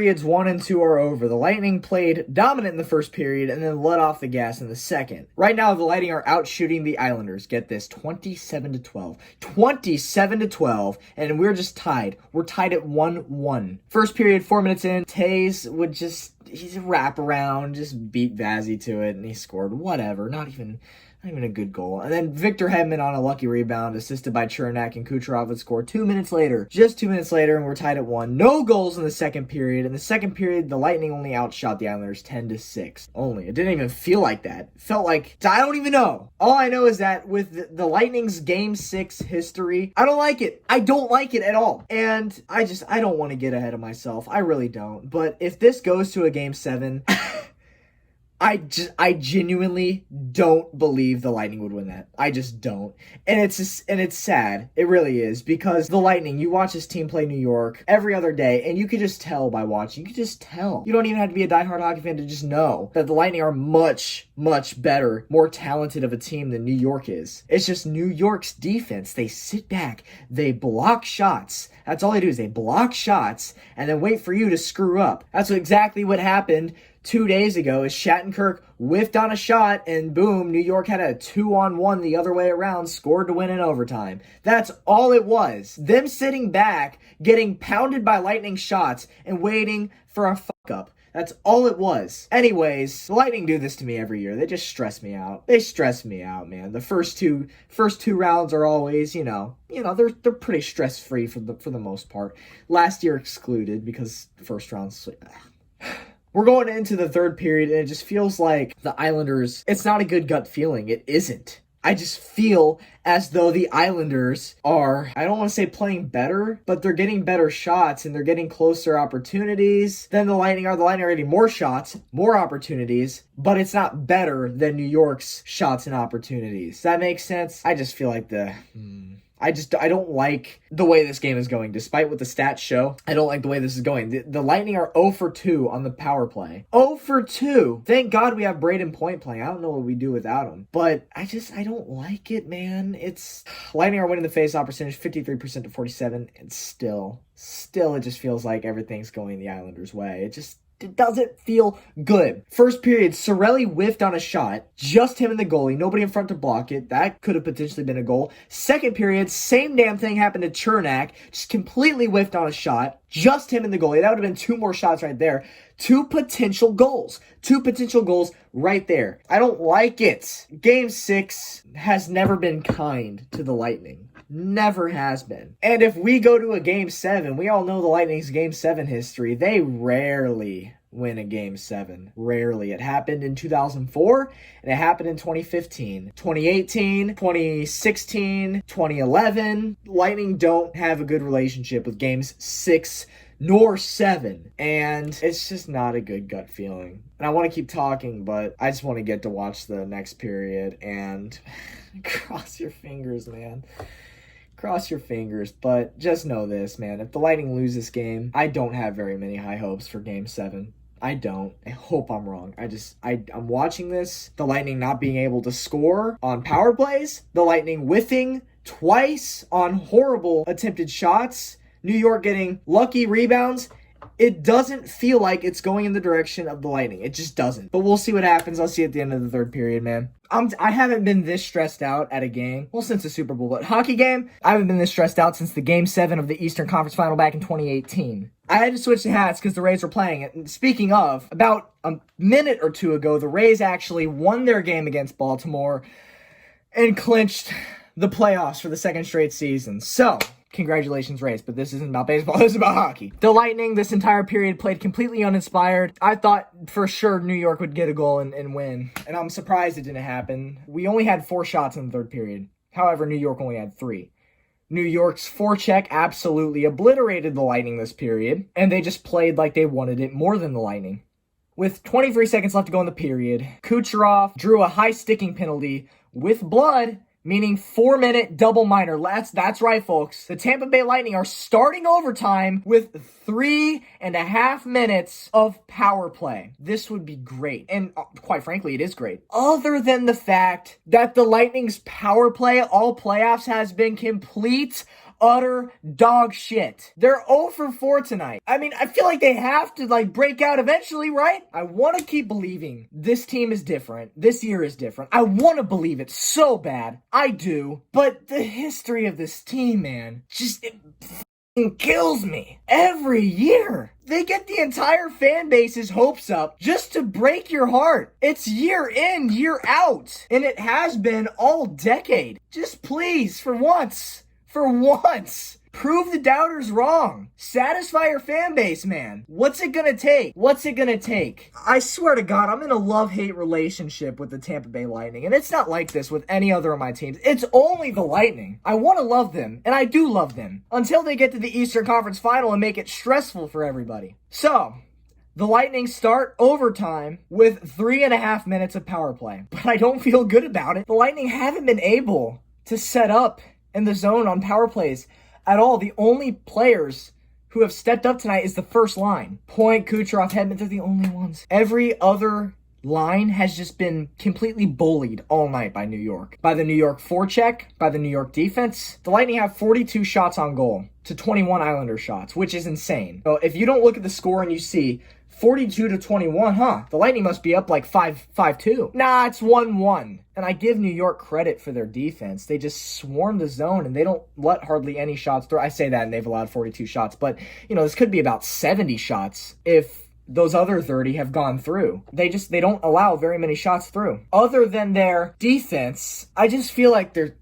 periods 1 and 2 are over. The Lightning played dominant in the first period and then let off the gas in the second. Right now, the Lightning are out shooting the Islanders. Get this, 27-12. 27-12, and we're just tied. We're tied at 1-1. First period, 4 minutes in, Tays would he's a wraparound, just beat Vazzy to it, and he scored. Whatever, not even a good goal. And then Victor Hedman on a lucky rebound, assisted by Chernak, and Kucherov would score 2 minutes later. Just 2 minutes later, and we're tied at 1. No goals in the second period. In the second period, the Lightning only outshot the Islanders 10-6. Only. It didn't even feel like that. It felt like, I don't even know. All I know is that with the Lightning's Game 6 history, I don't like it. I don't like it at all. And I don't want to get ahead of myself. I really don't. But if this goes to a Game 7... I genuinely don't believe the Lightning would win that. I just don't. And it's sad. It really is. Because the Lightning, you watch this team play New York every other day, and you could just tell by watching. You could just tell. You don't even have to be a diehard hockey fan to just know that the Lightning are much, much better, more talented of a team than New York is. It's just New York's defense. They sit back. They block shots. That's all they do is they block shots and then wait for you to screw up. That's exactly what happened 2 days ago is Shattenkirk whiffed on a shot and boom, New York had a 2-on-1 the other way around, scored to win in overtime. That's all it was. Them sitting back, getting pounded by Lightning shots and waiting for a fuck up. That's all it was. Anyways, the Lightning do this to me every year. They just stress me out. They stress me out, man. The first two rounds are always, they're pretty stress-free for the most part. Last year excluded because the first round's We're going into the third period, and it just feels like the Islanders, it's not a good gut feeling. It isn't. I just feel as though the Islanders are, I don't want to say playing better, but they're getting better shots, and they're getting closer opportunities than the Lightning are. The Lightning are getting more shots, more opportunities, but it's not better than New York's shots and opportunities. Does that make sense? I just feel like I don't like the way this game is going. Despite what the stats show, I don't like the way this is going. The Lightning are 0 for 2 on the power play. 0 for 2. Thank God we have Braden Point playing. I don't know what we do without him. But I don't like it, man. Lightning are winning the face-off percentage 53% to 47. And still it just feels like everything's going the Islanders' way. It doesn't feel good. First period, Cirelli whiffed on a shot. Just him and the goalie. Nobody in front to block it. That could have potentially been a goal. Second period, same damn thing happened to Chernak. Just completely whiffed on a shot. Just him and the goalie. That would have been 2 more shots right there. 2 potential goals. 2 potential goals right there. I don't like it. Game 6 has never been kind to the Lightning. Never has been. And if we go to a Game 7, we all know the Lightning's Game 7 history. They rarely win a Game 7. Rarely. It happened in 2004, and it happened in 2015. 2018, 2016, 2011. Lightning don't have a good relationship with Games 6 nor 7. And it's just not a good gut feeling. And I want to keep talking, but I just want to get to watch the next period and cross your fingers, man. Cross your fingers, but just know this, man. If the Lightning lose this game, I don't have very many high hopes for Game 7. I don't. I hope I'm wrong. I'm watching this. The Lightning not being able to score on power plays. The Lightning whiffing twice on horrible attempted shots. New York getting lucky rebounds. It doesn't feel like it's going in the direction of the Lightning. It just doesn't. But we'll see what happens. I'll see you at the end of the third period, man. I haven't been this stressed out at a game. Well, since the Super Bowl. But hockey game, I haven't been this stressed out since the Game 7 of the Eastern Conference Final back in 2018. I had to switch the hats because the Rays were playing it. And speaking of, about a minute or two ago, the Rays actually won their game against Baltimore and clinched the playoffs for the second straight season. So, congratulations, Rays, but this isn't about baseball, this is about hockey. The Lightning, this entire period, played completely uninspired. I thought for sure New York would get a goal and win, and I'm surprised it didn't happen. We only had 4 shots in the third period. However, New York only had 3. New York's forecheck absolutely obliterated the Lightning this period, and they just played like they wanted it more than the Lightning. With 23 seconds left to go in the period, Kucherov drew a high sticking penalty with blood, meaning 4-minute double minor. That's right, folks. The Tampa Bay Lightning are starting overtime with 3.5 minutes of power play. This would be great. And quite frankly, it is great. Other than the fact that the Lightning's power play all playoffs has been complete utter dog shit. They're 0 for 4 tonight. I mean, I feel like they have to, like, break out eventually, right? I want to keep believing this team is different. This year is different. I want to believe it so bad. I do. But the history of this team, man, just... it kills me. Every year, they get the entire fan base's hopes up just to break your heart. It's year in, year out. And it has been all decade. Just please, for once, prove the doubters wrong. Satisfy your fan base, man. What's it gonna take? What's it gonna take? I swear to God, I'm in a love-hate relationship with the Tampa Bay Lightning. And it's not like this with any other of my teams. It's only the Lightning. I want to love them, and I do love them, until they get to the Eastern Conference Final and make it stressful for everybody. So, the Lightning start overtime with 3.5 minutes of power play. But I don't feel good about it. The Lightning haven't been able to set up in the zone on power plays at all. The only players who have stepped up tonight is the first line. Point, Kucherov, Hedman, they're the only ones. Every other line has just been completely bullied all night by New York. By the New York forecheck, by the New York defense. The Lightning have 42 shots on goal to 21 Islander shots, which is insane. So if you don't look at the score and you see 42 to 21, the Lightning must be up like 5-2. Nah, it's 1-1. And I give New York credit for their defense. They just swarm the zone and they don't let hardly any shots through. I say that and they've allowed 42 shots, but this could be about 70 shots if those other 30 have gone through. They don't allow very many shots through. Other than their defense, I just feel like they're...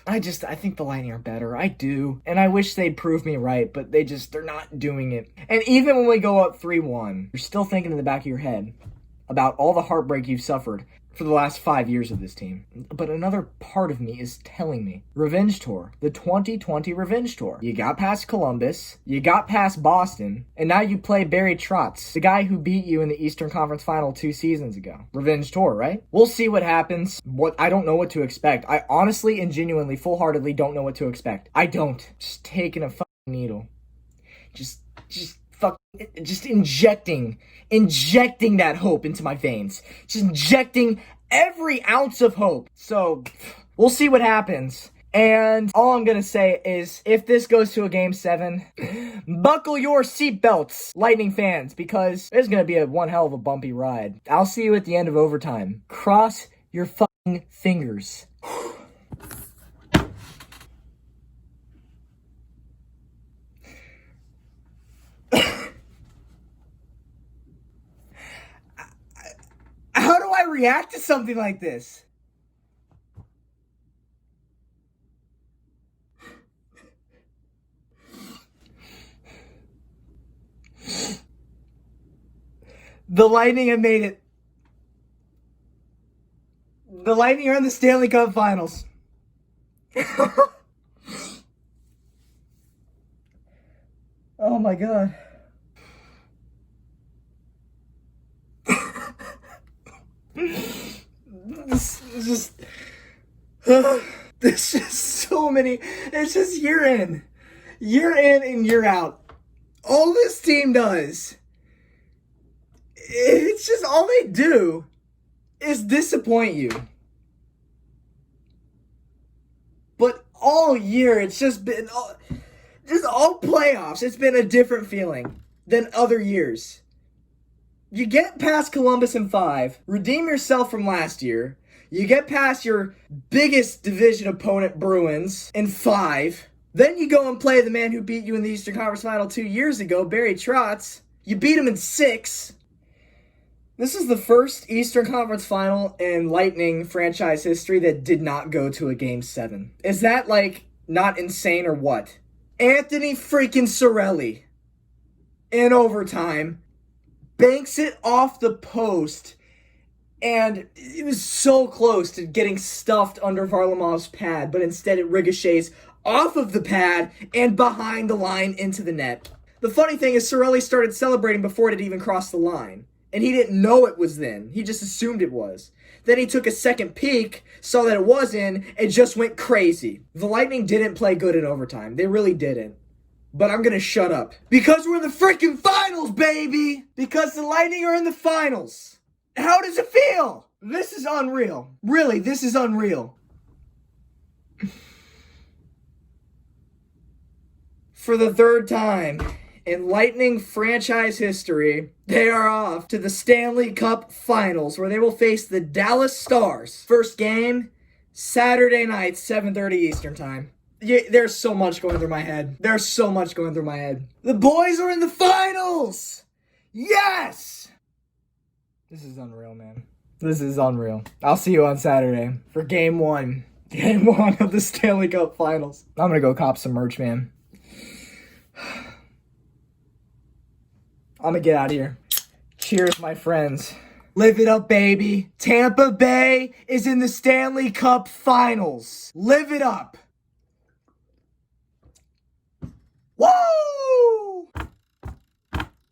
I think the Lightning are better. I do. And I wish they'd prove me right, but they're not doing it. And even when we go up 3-1, you're still thinking in the back of your head about all the heartbreak you've suffered for the last 5 years of this team. But another part of me is telling me, Revenge Tour, the 2020 Revenge Tour. You got past Columbus, you got past Boston, and now you play Barry Trotz, the guy who beat you in the Eastern Conference Final 2 seasons ago. Revenge Tour, right? We'll see what happens. I don't know what to expect. I honestly and genuinely, full-heartedly don't know what to expect. I don't. Just taking a fucking needle. Just injecting that hope into my veins. Just injecting every ounce of hope. So, we'll see what happens. And all I'm gonna say is, if this goes to a Game 7, buckle your seatbelts, Lightning fans, because there's gonna be one hell of a bumpy ride. I'll see you at the end of overtime. Cross your fucking fingers. How do I react to something like this? The Lightning have made it. The Lightning are in the Stanley Cup Finals. Oh my God. This is just... there's just so many... It's just year in and year out. All this team does... It's just all they do is disappoint you. But all year, it's just been... all playoffs, it's been a different feeling than other years. You get past Columbus in 5, redeem yourself from last year. You get past your biggest division opponent, Bruins, in 5. Then you go and play the man who beat you in the Eastern Conference Final 2 years ago, Barry Trotz. You beat him in 6. This is the first Eastern Conference Final in Lightning franchise history that did not go to a Game 7. Is that, not insane or what? Anthony freaking Cirelli, in overtime, banks it off the post, and it was so close to getting stuffed under Varlamov's pad, but instead it ricochets off of the pad and behind the line into the net. The funny thing is Cirelli started celebrating before it had even crossed the line, and he didn't know it was then. He just assumed it was. Then he took a second peek, saw that it was in, and just went crazy. The Lightning didn't play good in overtime. They really didn't. But I'm gonna shut up. Because we're in the freaking finals, baby! Because the Lightning are in the finals! How does it feel? This is unreal. Really, this is unreal. For the third time in Lightning franchise history, they are off to the Stanley Cup Finals, where they will face the Dallas Stars. First game, Saturday night, 7:30 Eastern Time. Yeah, there's so much going through my head. There's so much going through my head. The boys are in the finals! Yes! This is unreal, man. This is unreal. I'll see you on Saturday for game one. Game one of the Stanley Cup Finals. I'm gonna go cop some merch, man. I'm gonna get out of here. Cheers, my friends. Live it up, baby. Tampa Bay is in the Stanley Cup Finals. Live it up. Woo!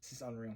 This is unreal.